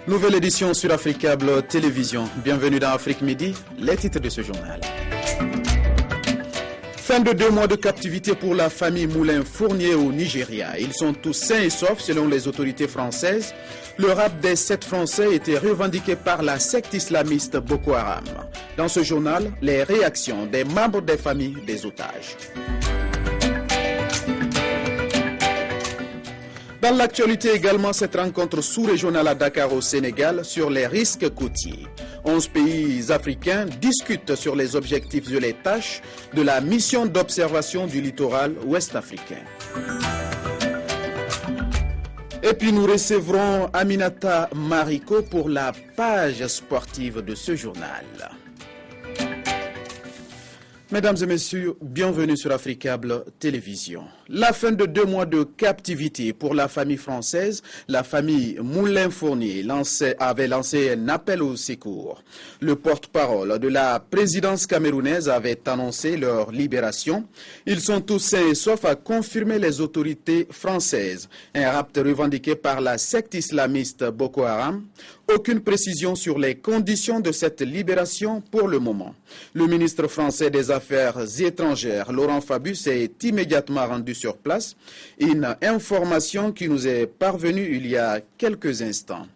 Nouvelle édition sur Africable Télévision. Bienvenue dans Afrique Midi, les titres de ce journal. Fin de 2 mois de captivité pour la famille Moulin-Fournier au Nigeria. Ils sont tous sains et saufs selon les autorités françaises. Le rapt des 7 Français était revendiqué par la secte islamiste Boko Haram. Dans ce journal, les réactions des membres des familles des otages. Dans l'actualité également, cette rencontre sous-régionale à Dakar au Sénégal sur les risques côtiers. 11 pays africains discutent sur les objectifs et les tâches de la mission d'observation du littoral ouest-africain. Et puis nous recevrons Aminata Mariko pour la page sportive de ce journal. Mesdames et messieurs, bienvenue sur Africable Télévision. La fin de 2 mois de captivité pour la famille française, la famille Moulin-Fournier avait lancé un appel au secours. Le porte-parole de la présidence camerounaise avait annoncé leur libération. Ils sont tous sains et saufs, à confirmer les autorités françaises. Un rapt revendiqué par la secte islamiste Boko Haram. Aucune précision sur les conditions de cette libération pour le moment. Le ministre français des Affaires étrangères, Laurent Fabius, est immédiatement rendu sur place. Une information qui nous est parvenue il y a quelques instants.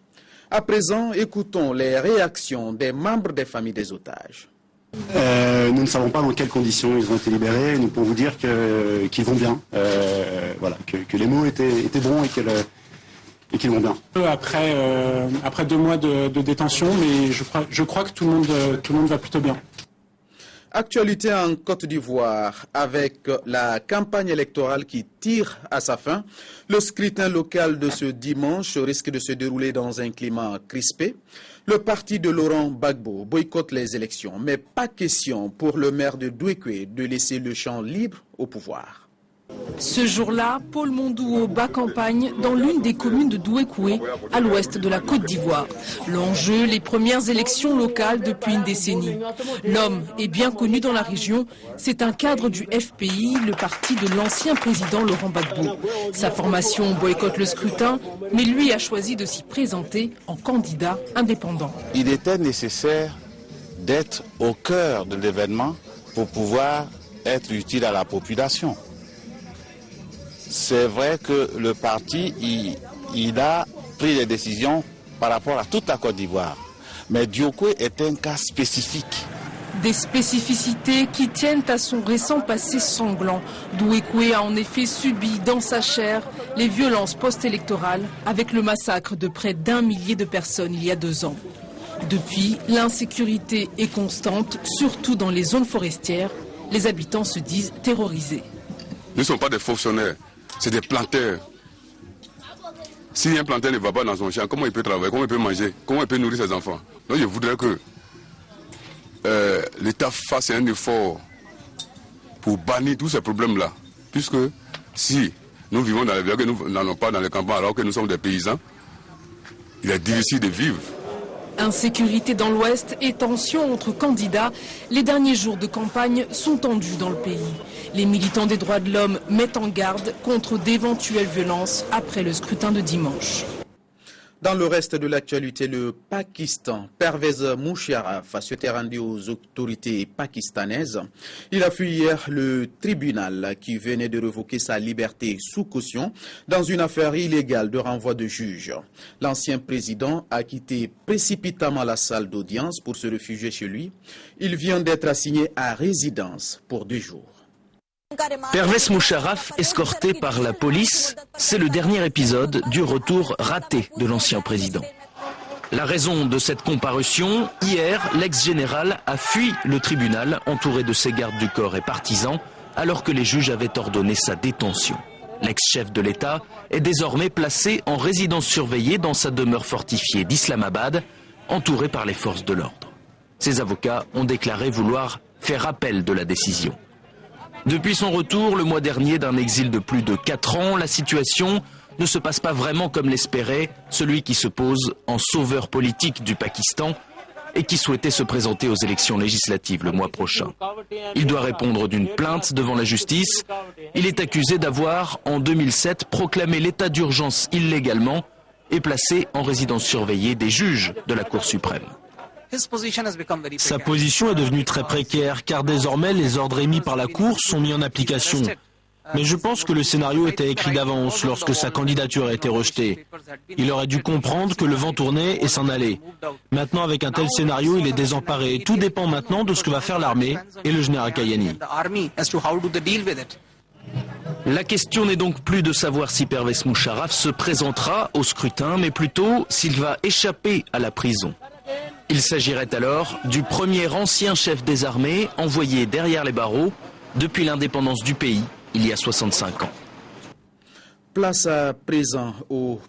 À présent, écoutons les réactions des membres des familles des otages. Nous ne savons pas dans quelles conditions ils ont été libérés. Nous pouvons vous dire qu'ils vont bien. Voilà, que les mots étaient bons et qu'ils vont bien. Après 2 mois de détention, mais je crois que tout le monde va plutôt bien. Actualité en Côte d'Ivoire avec la campagne électorale qui tire à sa fin. Le scrutin local de ce dimanche risque de se dérouler dans un climat crispé. Le parti de Laurent Gbagbo boycotte les élections, mais pas question pour le maire de Douékoué de laisser le champ libre au pouvoir. Ce jour-là, Paul Mondouo bat campagne dans l'une des communes de Douékoué, à l'ouest de la Côte d'Ivoire. L'enjeu, les premières élections locales depuis une décennie. L'homme est bien connu dans la région. C'est un cadre du FPI, le parti de l'ancien président Laurent Gbagbo. Sa formation boycotte le scrutin, mais lui a choisi de s'y présenter en candidat indépendant. Il était nécessaire d'être au cœur de l'événement pour pouvoir être utile à la population. C'est vrai que le parti, il a pris des décisions par rapport à toute la Côte d'Ivoire. Mais Douékoué est un cas spécifique. Des spécificités qui tiennent à son récent passé sanglant. Douékoué a en effet subi dans sa chair les violences post-électorales avec le massacre de près d'1 millier de personnes il y a 2 ans. Depuis, l'insécurité est constante, surtout dans les zones forestières. Les habitants se disent terrorisés. Nous ne sommes pas des fonctionnaires. C'est des planteurs. Si un planteur ne va pas dans son champ, comment il peut travailler, comment il peut manger, comment il peut nourrir ses enfants? Donc je voudrais que l'État fasse un effort pour bannir tous ces problèmes-là. Puisque si nous vivons dans les villages, que nous n'allons pas dans les campagnes alors que nous sommes des paysans, il est difficile de vivre. Insécurité dans l'Ouest et tensions entre candidats, les derniers jours de campagne sont tendus dans le pays. Les militants des droits de l'homme mettent en garde contre d'éventuelles violences après le scrutin de dimanche. Dans le reste de l'actualité, le Pakistan, Pervez Musharraf s'était rendu aux autorités pakistanaises. Il a fui hier le tribunal qui venait de révoquer sa liberté sous caution dans une affaire illégale de renvoi de juge. L'ancien président a quitté précipitamment la salle d'audience pour se réfugier chez lui. Il vient d'être assigné à résidence pour 2 jours. Pervez Musharraf, escorté par la police, c'est le dernier épisode du retour raté de l'ancien président. La raison de cette comparution, hier, l'ex-général a fui le tribunal entouré de ses gardes du corps et partisans, alors que les juges avaient ordonné sa détention. L'ex-chef de l'État est désormais placé en résidence surveillée dans sa demeure fortifiée d'Islamabad, entouré par les forces de l'ordre. Ses avocats ont déclaré vouloir faire appel de la décision. Depuis son retour le mois dernier d'un exil de plus de 4 ans, la situation ne se passe pas vraiment comme l'espérait celui qui se pose en sauveur politique du Pakistan et qui souhaitait se présenter aux élections législatives le mois prochain. Il doit répondre d'une plainte devant la justice. Il est accusé d'avoir, en 2007, proclamé l'état d'urgence illégalement est placé en résidence surveillée des juges de la Cour suprême. Sa position est devenue très précaire car désormais les ordres émis par la Cour sont mis en application. Mais je pense que le scénario était écrit d'avance lorsque sa candidature a été rejetée. Il aurait dû comprendre que le vent tournait et s'en aller. Maintenant, avec un tel scénario, il est désemparé. Tout dépend maintenant de ce que va faire l'armée et le général Kayani. La question n'est donc plus de savoir si Pervez Musharraf se présentera au scrutin, mais plutôt s'il va échapper à la prison. Il s'agirait alors du premier ancien chef des armées envoyé derrière les barreaux depuis l'indépendance du pays, il y a 65 ans. Place à présent aux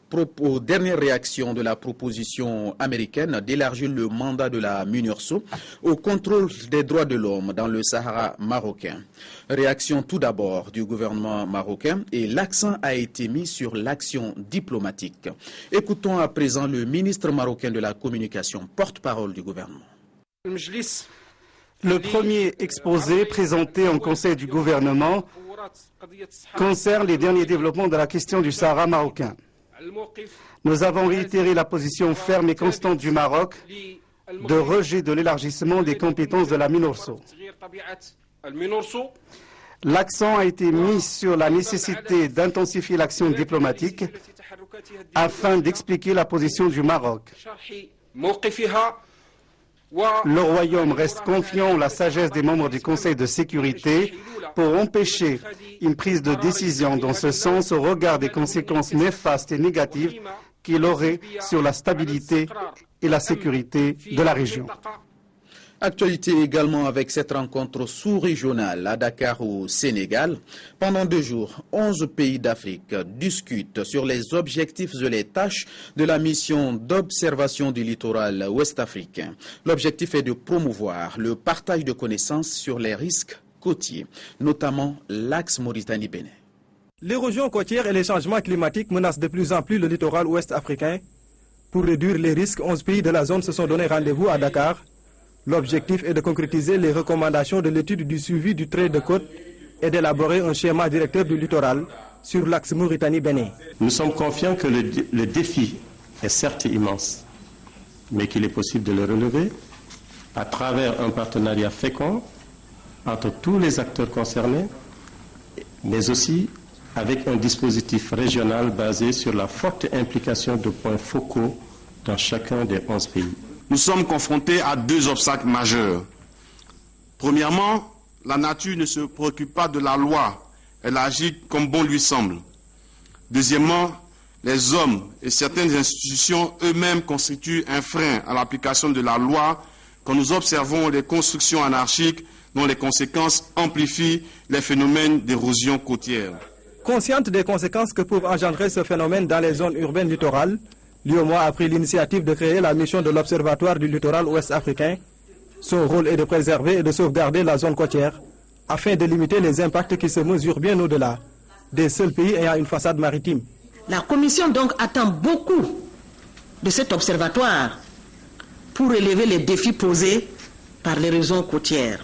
dernières réactions de la proposition américaine d'élargir le mandat de la MINURSO au contrôle des droits de l'homme dans le Sahara marocain. Réaction tout d'abord du gouvernement marocain et l'accent a été mis sur l'action diplomatique. Écoutons à présent le ministre marocain de la communication, porte-parole du gouvernement. Le premier exposé présenté en conseil du gouvernement concerne les derniers développements de la question du Sahara marocain. Nous avons réitéré la position ferme et constante du Maroc de rejet de l'élargissement des compétences de la MINURSO. L'accent a été mis sur la nécessité d'intensifier l'action diplomatique afin d'expliquer la position du Maroc. Le Royaume reste confiant en la sagesse des membres du Conseil de sécurité pour empêcher une prise de décision dans ce sens au regard des conséquences néfastes et négatives qu'il aurait sur la stabilité et la sécurité de la région. Actualité également avec cette rencontre sous-régionale à Dakar au Sénégal. Pendant 2 jours, 11 pays d'Afrique discutent sur les objectifs et les tâches de la mission d'observation du littoral ouest-africain. L'objectif est de promouvoir le partage de connaissances sur les risques côtiers, notamment l'axe Mauritanie-Bénin. L'érosion côtière et les changements climatiques menacent de plus en plus le littoral ouest-africain. Pour réduire les risques, 11 pays de la zone se sont donné rendez-vous à Dakar. L'objectif est de concrétiser les recommandations de l'étude du suivi du trait de côte et d'élaborer un schéma directeur du littoral sur l'axe Mauritanie-Bénin. Nous sommes confiants que le défi est certes immense, mais qu'il est possible de le relever à travers un partenariat fécond entre tous les acteurs concernés, mais aussi avec un dispositif régional basé sur la forte implication de points focaux dans chacun des 11 pays. Nous sommes confrontés à 2 obstacles majeurs. Premièrement, la nature ne se préoccupe pas de la loi, elle agit comme bon lui semble. Deuxièmement, les hommes et certaines institutions eux-mêmes constituent un frein à l'application de la loi quand nous observons les constructions anarchiques dont les conséquences amplifient les phénomènes d'érosion côtière. Consciente des conséquences que peuvent engendrer ce phénomène dans les zones urbaines littorales, l'UEMOA a pris l'initiative de créer la mission de l'Observatoire du littoral ouest-africain. Son rôle est de préserver et de sauvegarder la zone côtière afin de limiter les impacts qui se mesurent bien au-delà des seuls pays ayant une façade maritime. La Commission donc attend beaucoup de cet observatoire pour relever les défis posés par l'érosion côtière.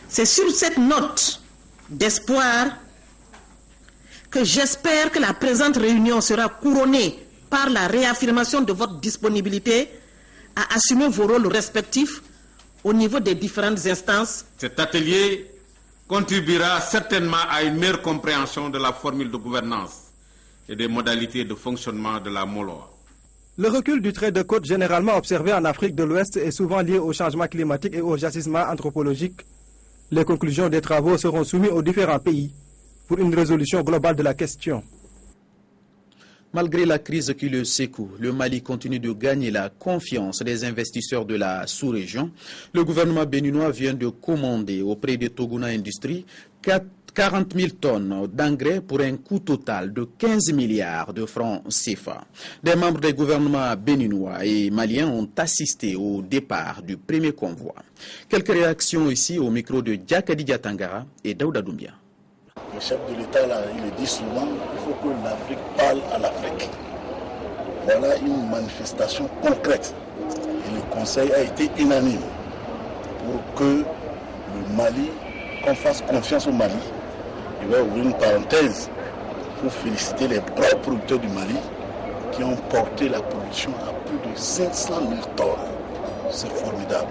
C'est sur cette note d'espoir que j'espère que la présente réunion sera couronnée par la réaffirmation de votre disponibilité à assumer vos rôles respectifs au niveau des différentes instances. Cet atelier contribuera certainement à une meilleure compréhension de la formule de gouvernance et des modalités de fonctionnement de la MOLOA. Le recul du trait de côte généralement observé en Afrique de l'Ouest est souvent lié au changement climatique et au gisement anthropologique. Les conclusions des travaux seront soumises aux différents pays pour une résolution globale de la question. Malgré la crise qui le secoue, le Mali continue de gagner la confiance des investisseurs de la sous-région. Le gouvernement béninois vient de commander auprès de Toguna Industries 40 000 tonnes d'engrais pour un coût total de 15 milliards de francs CFA. Des membres des gouvernements béninois et maliens ont assisté au départ du premier convoi. Quelques réactions ici au micro de Diakadi Diatangara et Daouda Doumbia. Le chef de l'État, il le dit souvent, il faut que l'Afrique parle à l'Afrique. Voilà une manifestation concrète. Et le Conseil a été unanime pour que le Mali, qu'on fasse confiance au Mali. Je vais ouvrir une parenthèse. pour féliciter les braves producteurs du Mali qui ont porté la production à plus de 500 000 tonnes. C'est formidable.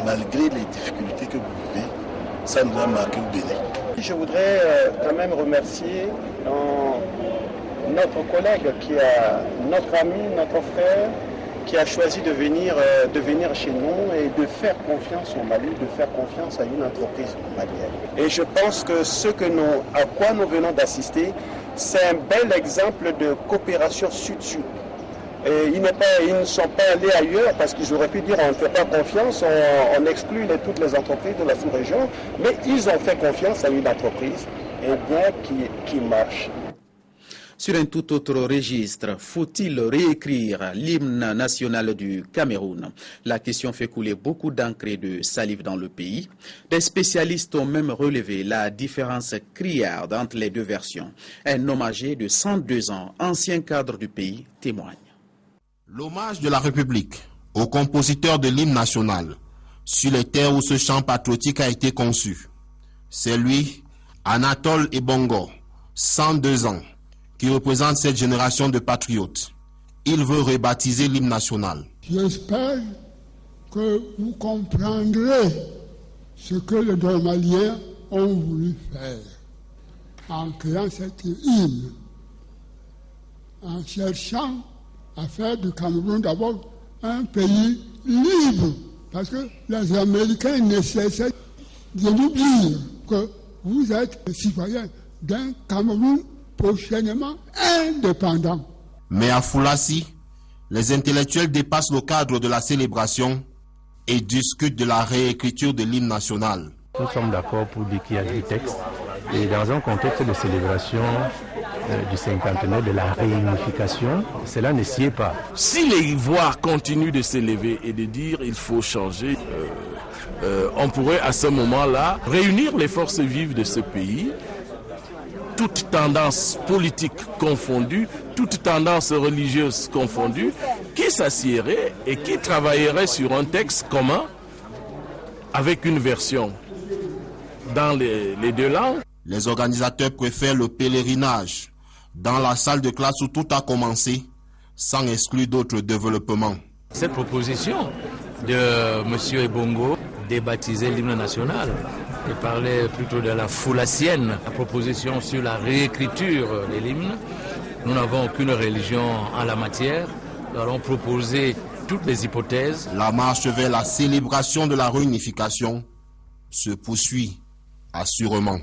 Malgré les difficultés que vous vivez, ça nous a marqué au Bénin. Je voudrais quand même remercier notre collègue, notre ami, notre frère, qui a choisi de venir chez nous et de faire confiance au Mali, de faire confiance à une entreprise malienne. Et je pense que à quoi nous venons d'assister, c'est un bel exemple de coopération sud-sud. Et ils ne sont pas allés ailleurs parce qu'ils auraient pu dire on ne fait pas confiance, on exclut toutes les entreprises de la sous-région, mais ils ont fait confiance à une entreprise qui marche. Sur un tout autre registre, faut-il réécrire l'hymne national du Cameroun? La question fait couler beaucoup d'encre et de salive dans le pays. Des spécialistes ont même relevé la différence criarde entre les deux versions. Un homme âgé de 102 ans, ancien cadre du pays, témoigne. L'hommage de la République au compositeur de l'hymne national sur les terres où ce chant patriotique a été conçu. C'est lui, Anatole Ebongo, 102 ans, qui représente cette génération de patriotes. Il veut rebaptiser l'hymne national. J'espère que vous comprendrez ce que les Normaliens ont voulu faire en créant cet hymne, en cherchant à faire du Cameroun d'abord un pays libre, parce que les Américains ne cessaient de nous dire que vous êtes citoyens d'un Cameroun prochainement indépendant. Mais à Foulassi, les intellectuels dépassent le cadre de la célébration et discutent de la réécriture de l'hymne national. Nous sommes d'accord pour dire qu'il y a des textes et dans un contexte de célébration du cinquantenaire de la réunification, cela ne sied pas. Si les voix continuent de s'élever et de dire il faut changer, on pourrait à ce moment-là réunir les forces vives de ce pays, toutes tendances politiques confondues, toutes tendances religieuses confondues, qui s'assieraient et qui travailleraient sur un texte commun avec une version dans les deux langues. Les organisateurs préfèrent le pèlerinage dans la salle de classe où tout a commencé, sans exclure d'autres développements. Cette proposition de M. Ebongo de baptiser l'hymne national et parlait plutôt de la foulassienne, la proposition sur la réécriture de l'hymne. Nous n'avons aucune religion en la matière. Nous allons proposer toutes les hypothèses. La marche vers la célébration de la réunification se poursuit assurément.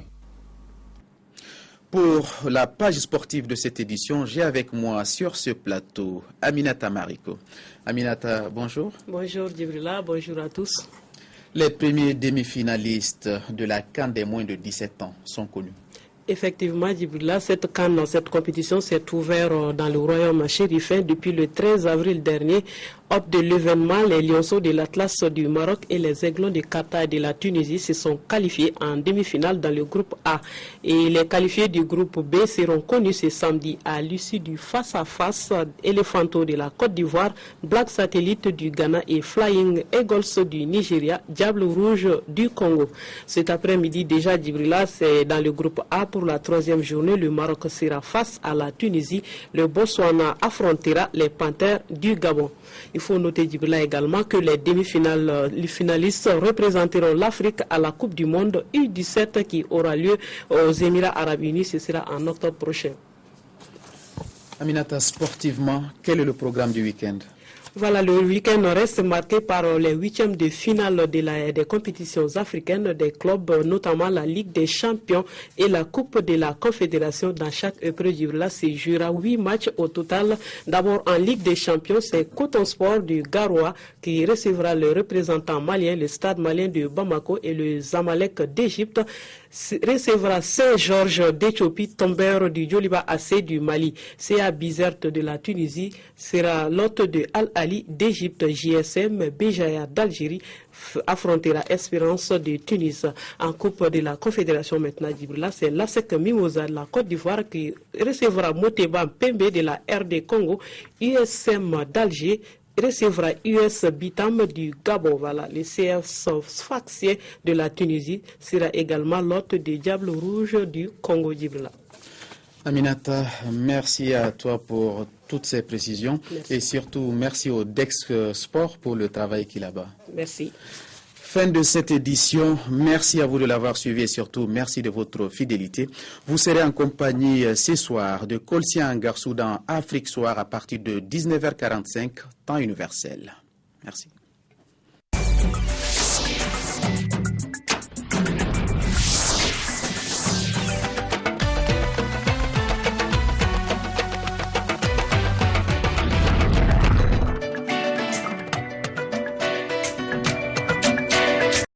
Pour la page sportive de cette édition, j'ai avec moi sur ce plateau Aminata Mariko. Aminata, bonjour. Bonjour Djibrila, bonjour à tous. Les premiers demi-finalistes de la CAN des moins de 17 ans sont connus. Effectivement, Djibrila, cette compétition s'est ouverte dans le royaume chérifin depuis le 13 avril dernier. Hôte de l'événement, les Lionceaux de l'Atlas du Maroc et les Aiglons de Qatar et de la Tunisie se sont qualifiés en demi-finale dans le groupe A. Et les qualifiés du groupe B seront connus ce samedi à l'issue du face-à-face Elephanto de la Côte d'Ivoire, Black Satellite du Ghana et Flying Eagles du Nigeria, Diable Rouge du Congo. Cet après-midi déjà, Djibrila, c'est dans le groupe A pour la troisième journée. Le Maroc sera face à la Tunisie. Le Botswana affrontera les Panthères du Gabon. Il faut noter, Djibrila, également que les les finalistes représenteront l'Afrique à la Coupe du Monde U17 qui aura lieu aux Émirats Arabes Unis. Ce sera en octobre prochain. Aminata, sportivement, quel est le programme du week-end? Voilà, le week-end reste marqué par les huitièmes de finale des compétitions africaines des clubs, notamment la Ligue des champions et la Coupe de la Confédération. Dans chaque épreuve, là, se jouera 8 matchs au total. D'abord, en Ligue des champions, c'est Coton Sport du Garoua qui recevra le représentant malien, le Stade malien de Bamako, et le Zamalek d'Égypte recevra Saint-Georges d'Éthiopie, Tombeur du Djoliba AC du Mali. CA Bizerte de la Tunisie sera l'hôte de Al-Ali d'Égypte. JSM Béjaïa d'Algérie affrontera Espérance de Tunis. En Coupe de la Confédération maintenant, Djibrila, c'est l'ASEC Mimosa de la Côte d'Ivoire qui recevra Moteba Pembe de la RD Congo. USM d'Alger recevra US Bitam du Gabon. Voilà, le CS Sfaxien de la Tunisie sera également l'hôte des Diables Rouges du Congo. Djibrila. Aminata, merci à toi pour toutes ces précisions. Merci. Et surtout merci au Dex Sport pour le travail qu'il a là-bas. Merci. Fin de cette édition. Merci à vous de l'avoir suivi et surtout merci de votre fidélité. Vous serez en compagnie ce soir de Kolsia Ngarsou dans Afrique Soir à partir de 19h45, temps universel. Merci.